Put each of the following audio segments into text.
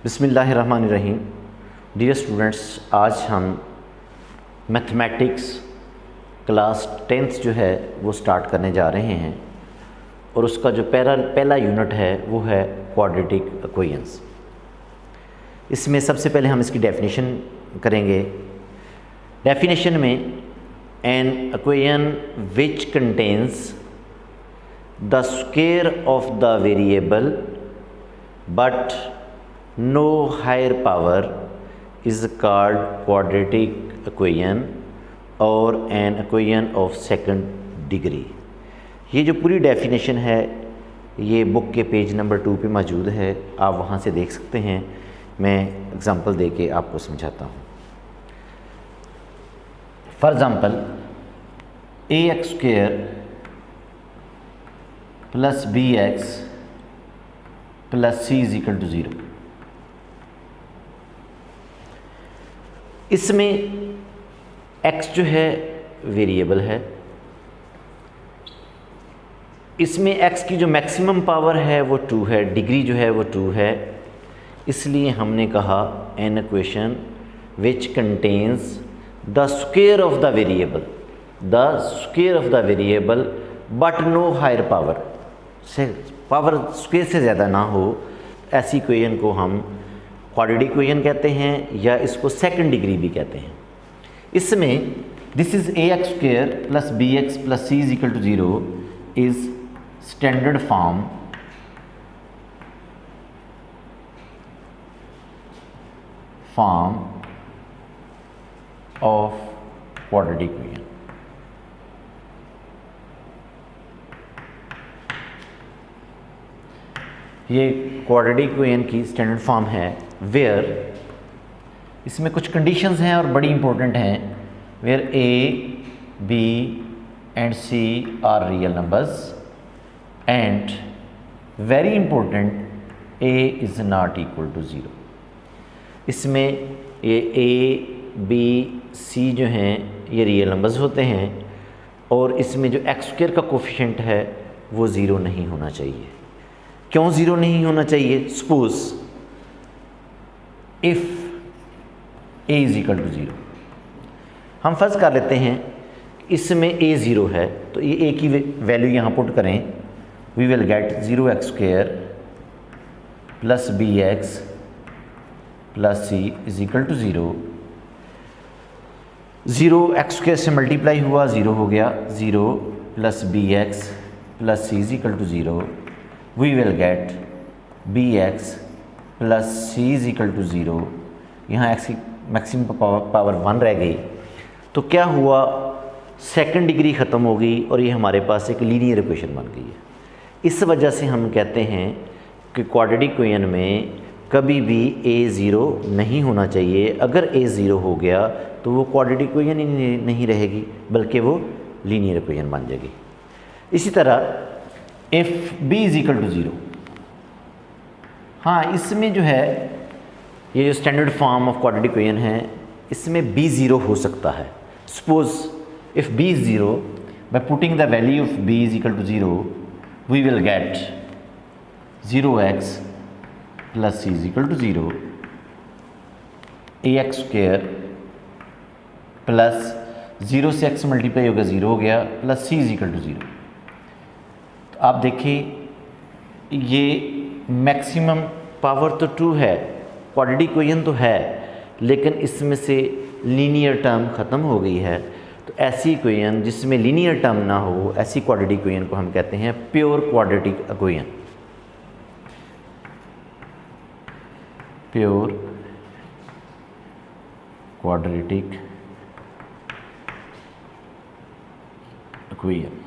बिस्मिल्लाहिर्रहमानिर्रहीम। Dear students, आज हम मैथमेटिक्स क्लास 10th जो है वो स्टार्ट करने जा रहे हैं और उसका जो पहला यूनिट है वो है क्वाड्रेटिक इक्वेशंस। इसमें सबसे पहले हम इसकी डेफिनेशन करेंगे। डेफिनेशन में N equation which contains the square of the variable but no higher power is called quadratic equation और an equation of second degree। ये जो पूरी डेफिनेशन है ये बुक के पेज नंबर 2 पे मौजूद है, आप वहाँ से देख सकते हैं। मैं एग्ज़ाम्पल दे के आपको समझाता हूँ। For example ax square plus bx plus c is equal to 0। इसमें x जो है वेरिएबल है, इसमें x की जो मैक्सिमम पावर है वो 2 है, डिग्री जो है वो 2 है। इसलिए हमने कहा an equation which contains the square of the variable, the square of the variable but no higher power, से पावर स्क्वायर से ज़्यादा ना हो, ऐसी इक्वेशन को हम क्वाड्रेटिक इक्वेशन कहते हैं या इसको सेकंड डिग्री भी कहते हैं। इसमें this is ax square plus bx plus c is equal to 0 is standard form of quadratic equation. ये क्वाड्रेटिक इक्वेशन की स्टैंडर्ड फॉर्म है वेयर इसमें कुछ कंडीशंस हैं और बड़ी इंपॉर्टेंट हैं। Where a, b and c are real numbers and very important a is not equal to 0। इसमें ये a, b, c जो हैं ये रियल नंबर्स होते हैं और इसमें जो x स्क्वायर का कोफिशिएंट है वो 0 नहीं होना चाहिए। क्यों 0 नहीं होना चाहिए? Suppose if a is equal to 0, हम फर्ज कर लेते हैं इसमें a 0 है तो ये a की वैल्यू यहाँ पुट करें, we will get 0x square plus bx plus c is equal to 0। 0x square से मल्टीप्लाई हुआ 0 हो गया, 0 plus bx plus c is equal to 0। We will get bx plus c is equal to 0। यहाँ x की maximum power 1 रह गई तो क्या हुआ, सेकंड डिग्री ख़त्म हो गई और ये हमारे पास एक लीनियर इक्वेशन बन गई है। इस वजह से हम कहते हैं कि क्वाड्रेटिक इक्वेशन में कभी भी a 0 नहीं होना चाहिए। अगर a 0 हो गया तो वो क्वाड्रेटिक इक्वेशन ही नहीं रहेगी बल्कि वो लीनियर इक्वेशन बन जाएगी। इसी तरह if b is equal to 0, हाँ इसमें जो है ये जो standard form of quadratic equation है इसमें b 0 हो सकता है। Suppose if b is 0, by putting the value of b is equal to 0 we will get 0x plus c is equal to 0, ax square plus 0 से x multiply होगा 0 हो गया plus c is equal to 0। तो आप देखिए ये maximum power तो 2 है, क्वाड्रेटिक इक्वेशन तो है, लेकिन इसमें से लीनियर टर्म ख़त्म हो गई है। तो ऐसी इक्वेशन जिसमें लीनियर टर्म ना हो, ऐसी क्वाड्रेटिक इक्वेशन को हम कहते हैं pure quadratic equation. Pure quadratic equation.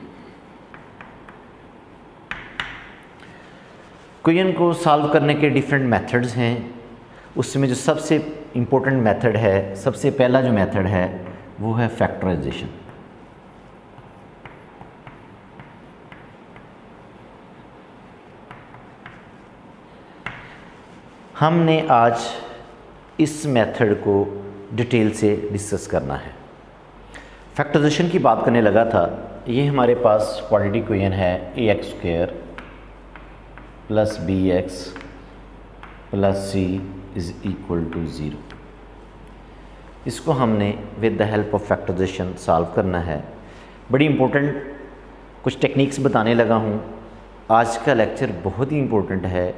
Equation को सॉल्व करने के डिफरेंट मेथड्स हैं। उसमें जो सबसे इम्पोर्टेंट मेथड है, सबसे पहला जो मेथड है वो है फैक्टराइजेशन। हमने आज इस मेथड को डिटेल से डिस्कस करना है। फैक्टराइजेशन की बात करने लगा था, ये हमारे पास क्वाड्रेटिक इक्वेशन है ax square plus bx plus c is equal to 0। इसको हमने with the help of factorisation solve करना है। बड़ी इम्पोर्टेंट कुछ टेक्निक्स बताने लगा हूँ। आज का लेक्चर बहुत ही इम्पोर्टेंट है।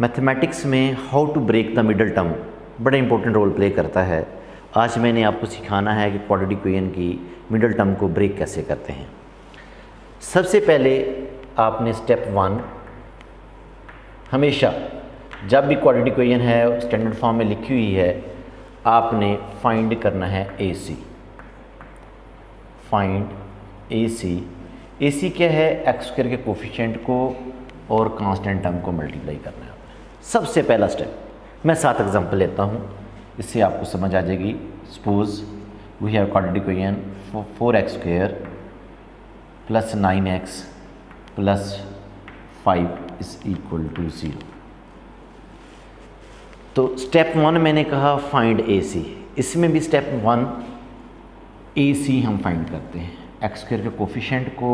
मैथमेटिक्स में how to break the middle term बड़ा इंपॉर्टेंट रोल प्ले करता है। आज मैंने आपको सिखाना है कि क्वाड्रेटिक इक्वेशन की मिडल टर्म को ब्रेक कैसे करते हैं। सबसे पहले आपने स्टेप 1, हमेशा जब भी क्वाड्रेटिक इक्वेशन है स्टैंडर्ड फॉर्म में लिखी हुई है, आपने फाइंड करना है AC। Find AC। AC क्या है? एक्स स्क्वायर के कोफिशिएंट को और कांस्टेंट टर्म को मल्टीप्लाई करना है आपने। सबसे पहला स्टेप। मैं 7 एग्जांपल लेता हूँ, इससे आपको समझ आ जाएगी। Suppose we have quadratic equation 4x square plus 9x plus 5 is equal to 0। तो स्टेप 1 मैंने कहा फाइंड AC। इसमें भी स्टेप 1 AC हम फाइंड करते हैं। एक्स स्क्वायर के कोफिशिएंट को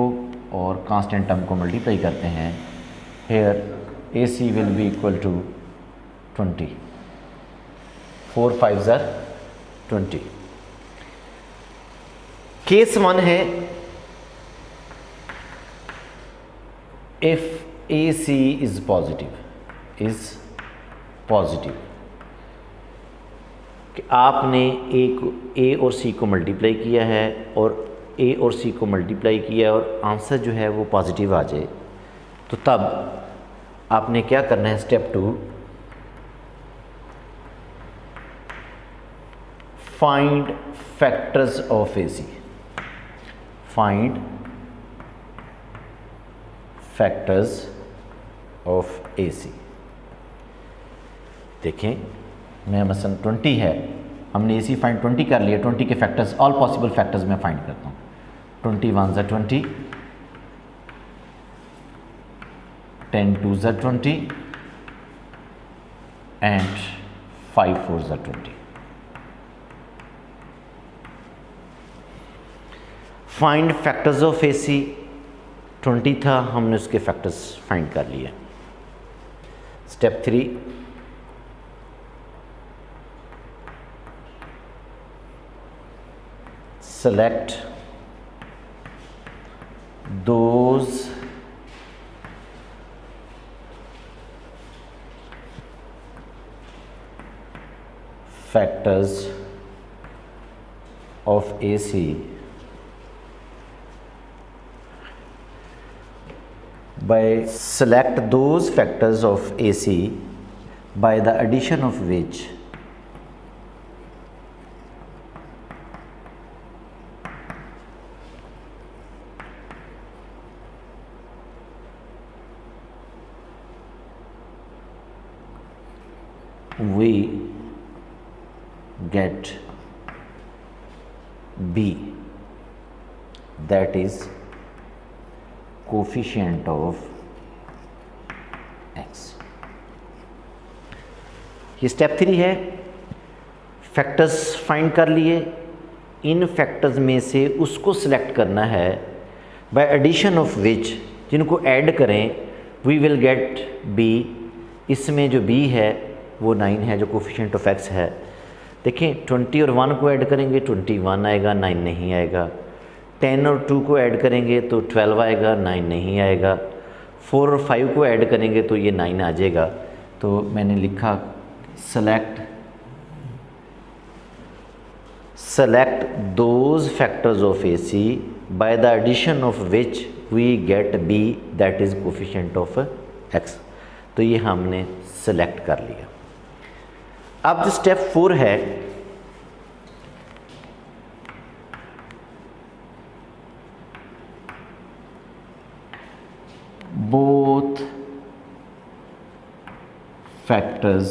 और कांस्टेंट टर्म को मल्टीप्लाई करते हैं। Here AC will be equal to 20। 4 5 are 20। Case 1 है इफ AC इज पॉजिटिव कि आपने A और C को मल्टीप्लाई किया है और A और C को मल्टीप्लाई किया है और आंसर जो है वो पॉजिटिव आ जाए, तो तब आपने क्या करना है? Step 2, find factors of AC। Find factors of AC। देखें, मैं मसलन 20 है, हमने AC फाइंड 20 कर लिया। 20 के फैक्टर्स, ऑल पॉसिबल फैक्टर्स मैं फाइंड करता हूँ। 21 are 20, 10 2s are 20 and 5 4s are 20। Find factors of AC। 20 था, हमने उसके फैक्टर्स फाइंड कर लिए। Step 3, select those factors of AC select those factors of AC by the addition of which we get B, that is coefficient of x। ये step 3 है। Factors find कर लिए, इन factors में से उसको सिलेक्ट करना है बाय एडिशन ऑफ विच, जिनको ऐड करें वी विल गेट B। इसमें जो B है वो 9 है, जो कोफिशिएंट ऑफ x है। देखें, 20 और 1 को ऐड करेंगे 21 आएगा, 9 नहीं आएगा। 10 और 2 को ऐड करेंगे तो 12 आएगा, 9 नहीं आएगा। 4 और 5 को ऐड करेंगे तो ये 9 आ जाएगा। तो मैंने लिखा select those factors of AC by the addition of which we get B, that is coefficient of x। तो ये हमने सेलेक्ट कर लिया। अब जो स्टेप 4 है, both factors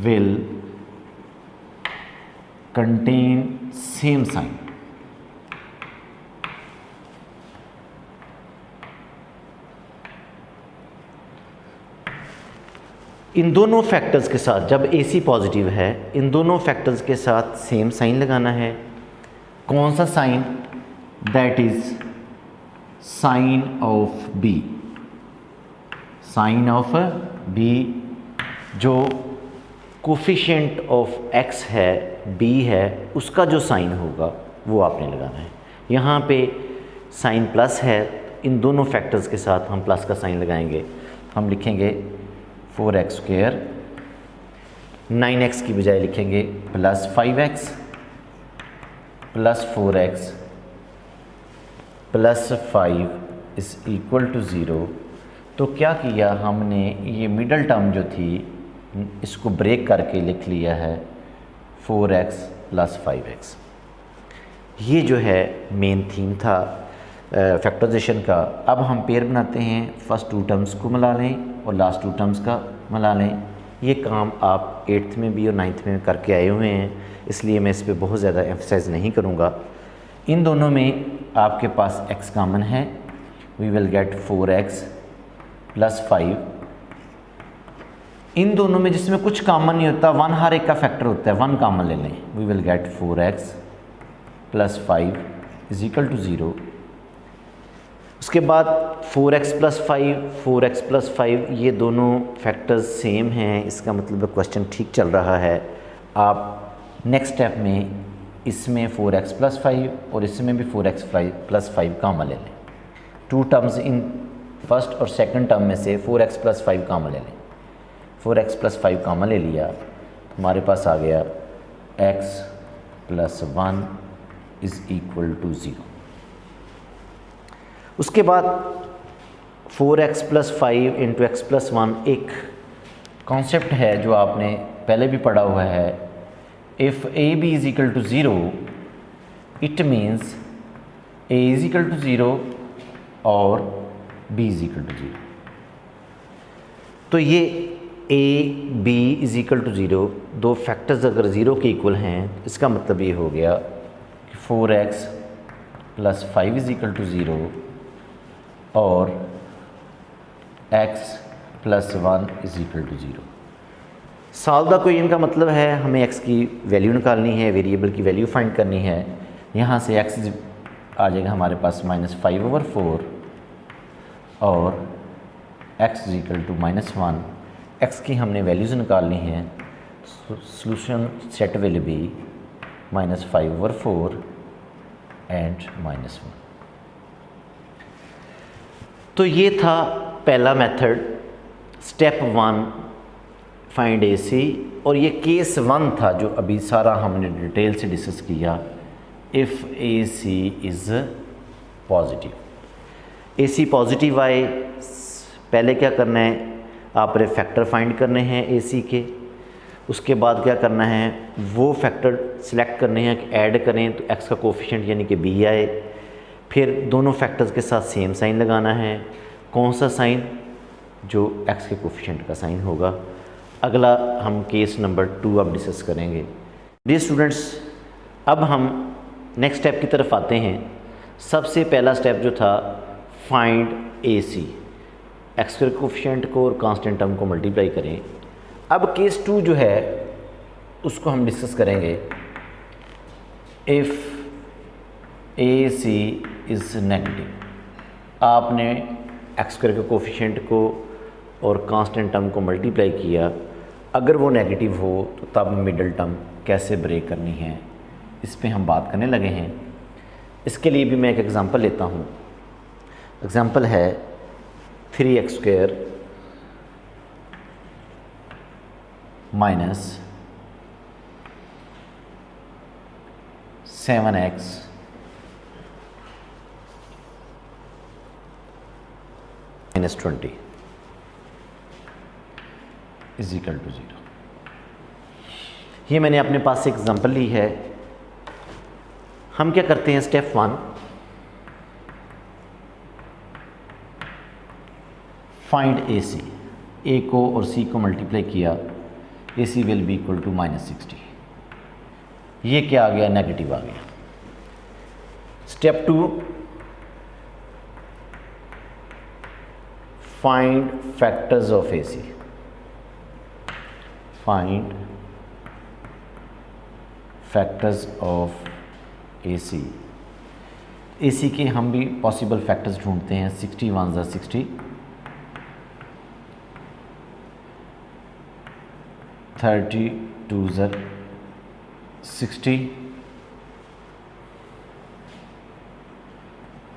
will contain same sign। इन दोनों फैक्टर्स के साथ, जब AC पॉजिटिव है, इन दोनों फैक्टर्स के साथ सेम साइन लगाना है। कौन सा sign? That is sign of B। Sign of B, जो कोफिशिएंट ऑफ एक्स है बी है, उसका जो साइन होगा वो आपने लगाना है। यहाँ पे साइन प्लस है, इन दोनों फैक्टर्स के साथ हम प्लस का साइन लगाएंगे। हम लिखेंगे 4x² 9x की बजाय लिखेंगे plus 5x plus 4x plus 5 is equal to 0। तो क्या किया हमने, ये मिडल टर्म जो थी इसको ब्रेक करके लिख लिया है 4x प्लस 5x। ये जो है मेन थीम था फैक्टराइजेशन का। अब हम पेयर बनाते हैं, फर्स्ट 2 टर्म्स को मिला लें और लास्ट 2 टर्म्स का मिला लें। ये काम आप 8th में भी और 9th में करके आए हुए हैं, इसलिए मैं इस पर बहुत ज़्यादा एम्फसाइज़ नहीं करूँगा। इन दोनों में आपके पास x कॉमन है, we will get 4x plus 5। इन दोनों में जिसमें कुछ कॉमन नहीं होता, 1 हर एक का फैक्टर होता है, 1 कॉमन ले लें, we will get 4x plus 5 is equal to 0। उसके बाद 4x प्लस 5, 4x प्लस 5, ये दोनों फैक्टर्स सेम हैं, इसका मतलब क्वेश्चन ठीक चल रहा है। आप नेक्स्ट स्टेप में इसमें 4x प्लस 5 और इसमें भी 4x प्लस 5 कॉमन ले लें। 2 टर्म्स इन फर्स्ट और सेकंड टर्म में से 4x प्लस 5 कॉमन ले लें। 4x प्लस 5 कॉमन ले लिया, हमारे पास आ गया x plus 1 is equal to 0। उसके बाद 4x plus 5 into x plus 1 एक कॉन्सेप्ट है जो आपने पहले भी पढ़ा हुआ है। If a b is equal to 0 it means a is equal to 0 और b इज़ इक्वल टू 0। तो ये a b is equal to 0 दो फैक्टर्स अगर 0 के इक्वल हैं, इसका मतलब ये हो गया कि 4x plus 5 is equal to 0 और x plus 1 is equal to 0। Solve the question का मतलब है हमें x की वैल्यू निकालनी है, वेरिएबल की वैल्यू फाइंड करनी है। यहाँ से x आ जाएगा हमारे पास -5/4 और x is equal to -1। x की हमने वैल्यूज़ निकालनी है, solution set will be -5/4 and -1। तो ये था पहला मेथड, स्टेप 1 फाइंड AC, और ये केस 1 था जो अभी सारा हमने डिटेल से डिस्कस किया। If AC is positive, AC positive आए, पहले क्या करना है, आपने फैक्टर फाइंड करने हैं AC के। उसके बाद क्या करना है, वो फैक्टर सिलेक्ट करने हैं कि ऐड करें तो x का कोफिशिएंट यानी कि b आए। फिर दोनों फैक्टर्स के साथ सेम साइन लगाना है। कौन सा साइन, जो x के कोफिशिएंट का साइन होगा। अगला हम केस नंबर 2 अब डिस्कस करेंगे। डियर स्टूडेंट्स, अब हम नेक्स्ट स्टेप की तरफ आते हैं। सबसे पहला स्टेप जो था फाइंड AC, x के कोफिशिएंट को और कांस्टेंट टर्म को मल्टीप्लाई करें। अब केस 2 जो है उसको हम डिस्कस करेंगे। इफ़ AC इज़ नेगेटिव, आपने x स्क्वायर के कोफिशिएंट को और कांस्टेंट टर्म को मल्टीप्लाई किया, अगर वो नेगेटिव हो तो तब मिडल टर्म कैसे ब्रेक करनी है, इस पे हम बात करने लगे हैं। इसके लिए भी मैं एक एग्ज़ाम्पल लेता हूँ। एग्ज़ाम्पल है 3x² minus 7x minus 20 is equal to 0। ये मैंने अपने पास से एग्जांपल ली है। हम क्या करते हैं, स्टेप 1 फाइंड AC, A को और C को मल्टीप्लाई किया, AC will be equal to -60। ये क्या आ गया, नेगेटिव आ गया। Step 2 find factors of AC, find factors of AC। AC के हम भी पॉसिबल फैक्टर्स ढूंढते हैं। 60 1 ज़ा 60, 32 ज़र 60,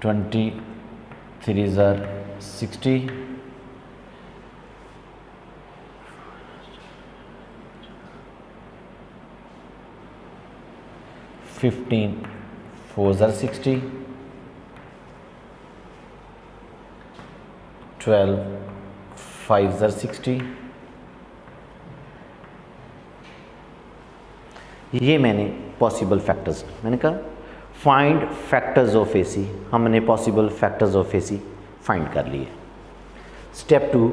23 ज़र 60, 15 4 ज़र 60, 12 5 ज़र 60। ये मैंने पॉसिबल फैक्टर्स, मैंने कहा फाइंड फैक्टर्स ऑफ AC, हमने possible factors of AC find कर लिए। Step 2,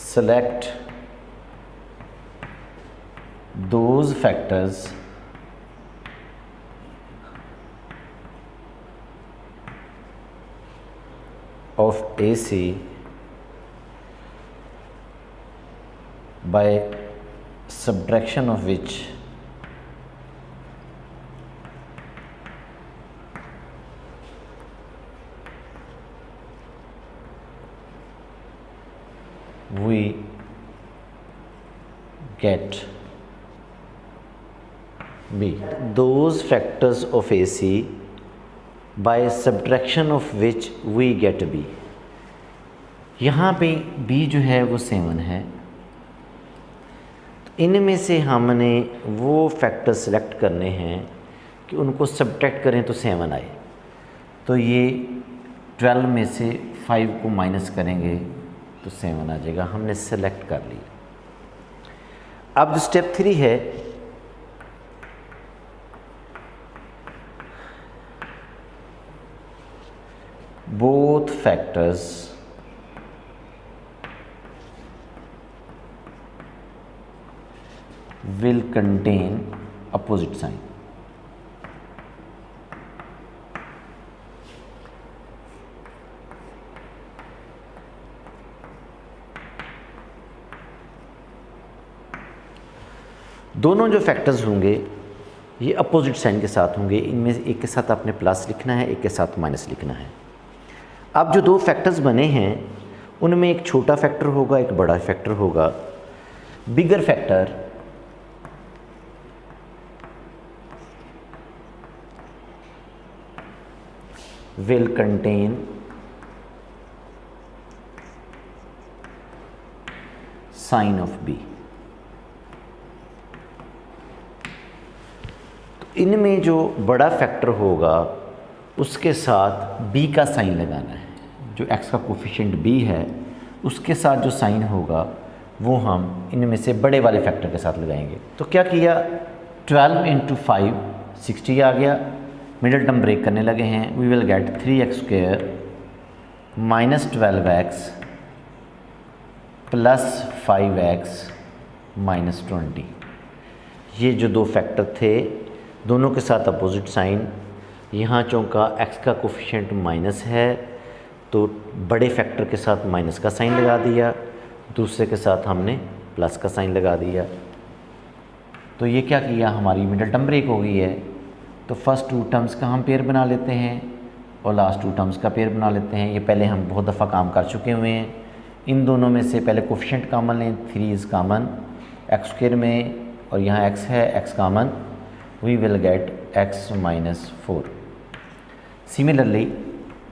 select those factors of AC by subtraction of which we get B. Those factors of AC by subtraction of which we get B. यहाँ पे B जो है वो 7 है, तो इनमें से हमने वो फैक्टर सेलेक्ट करने हैं कि उनको सब्ट्रैक्ट करें तो 7 आए। तो ये 12 में से 5 को माइनस करेंगे तो 7 आ जाएगा, हमने सेलेक्ट कर लिया। अब जो स्टेप 3 है, both factors will contain opposite sign। दोनों जो फैक्टर्स होंगे ये अपोजिट साइन के साथ होंगे, इनमें से एक के साथ आपने प्लस लिखना है, एक के साथ माइनस लिखना है। अब जो दो फैक्टर्स बने हैं उनमें एक छोटा फैक्टर होगा, एक बड़ा फैक्टर होगा। बिगर factor will contain sign of B। तो इनमें जो बड़ा फैक्टर होगा उसके साथ B का साइन लगाना है। जो x का कोफिशिएंट B है उसके साथ जो साइन होगा वो हम इनमें से बड़े वाले फैक्टर के साथ लगाएंगे। तो क्या किया, 12 × 5 60 आ गया, मिडल टर्म ब्रेक करने लगे हैं। We will get 3x² minus 12x plus 5x minus 20। ये जो दो फैक्टर थे दोनों के साथ अपोजिट साइन। यहाँ चूँकि x का कोफिशिएंट माइनस है तो बड़े फैक्टर के साथ माइनस का साइन लगा दिया, दूसरे के साथ हमने प्लस का साइन लगा दिया। तो ये क्या किया, हमारी मिडल टर्म ब्रेक हो गई है। तो फर्स्ट 2 टर्म्स का हम पेयर बना लेते हैं और लास्ट 2 टर्म्स का पेयर बना लेते हैं। ये पहले हम बहुत दफ़ा काम कर चुके हुए हैं। इन दोनों में से पहले कोफिशिएंट कॉमन लें, 3 इज़ कॉमन x² में, और यहाँ x है, x common, we will get x minus 4। Similarly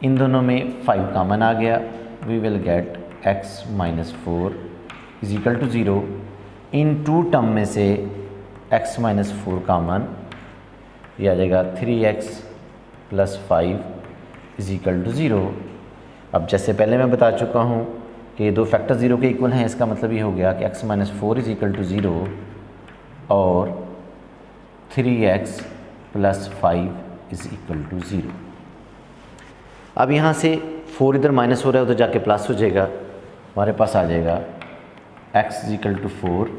इन दोनों में 5 कॉमन आ गया, we will get x minus 4 is equal to 0। इन 2 टर्म में से x माइनस 4 कॉमन, ये आ जाएगा 3x plus 5 is equal to 0। अब जैसे पहले मैं बता चुका हूँ कि ये दो फैक्टर 0 के इक्वल हैं, इसका मतलब ये हो गया कि x minus 4 is equal to 0 और 3x plus 5 is equal to 0। अब यहाँ से 4 इधर माइनस हो रहा है, उधर जाके प्लस हो जाएगा, हमारे पास आ जाएगा x इज इक्वल टू 4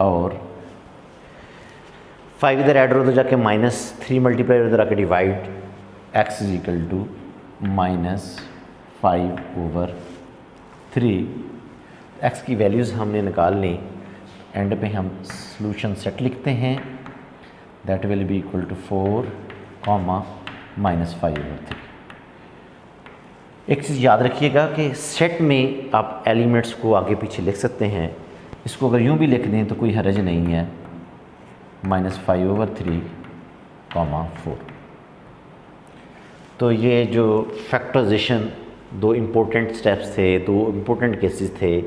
और 5 इधर ऐड हो, उधर जाके माइनस 3 मल्टीप्लाई उधर आके divide, x is equal to minus 5/3। x की वैल्यूज़ हमने निकाल ली, एंड पे हम सॉल्यूशन सेट लिखते हैं, that will be equal to 4, -5/3। एक चीज़ याद रखिएगा कि सेट में आप एलिमेंट्स को आगे पीछे लिख सकते हैं। इसको अगर यूँ भी लिख दें तो कोई हर्ज नहीं है, -5/3, 4। तो ये जो फैक्टराइजेशन 2 इम्पोर्टेंट स्टेप्स थे, 2 इम्पोर्टेंट केसेस थे।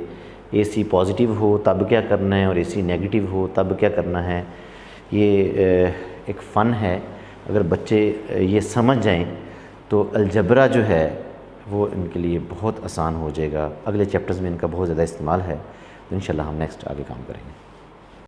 AC पॉजिटिव हो तब क्या करना है और AC नेगेटिव हो तब क्या करना है। ये एक फ़न है, अगर बच्चे ये समझ जाएं तो अलजबरा जो है वो इनके लिए बहुत आसान हो जाएगा। अगले चैप्टर्स में इनका बहुत ज़्यादा इस्तेमाल है, तो इंशाल्लाह हम नेक्स्ट आगे काम करेंगे।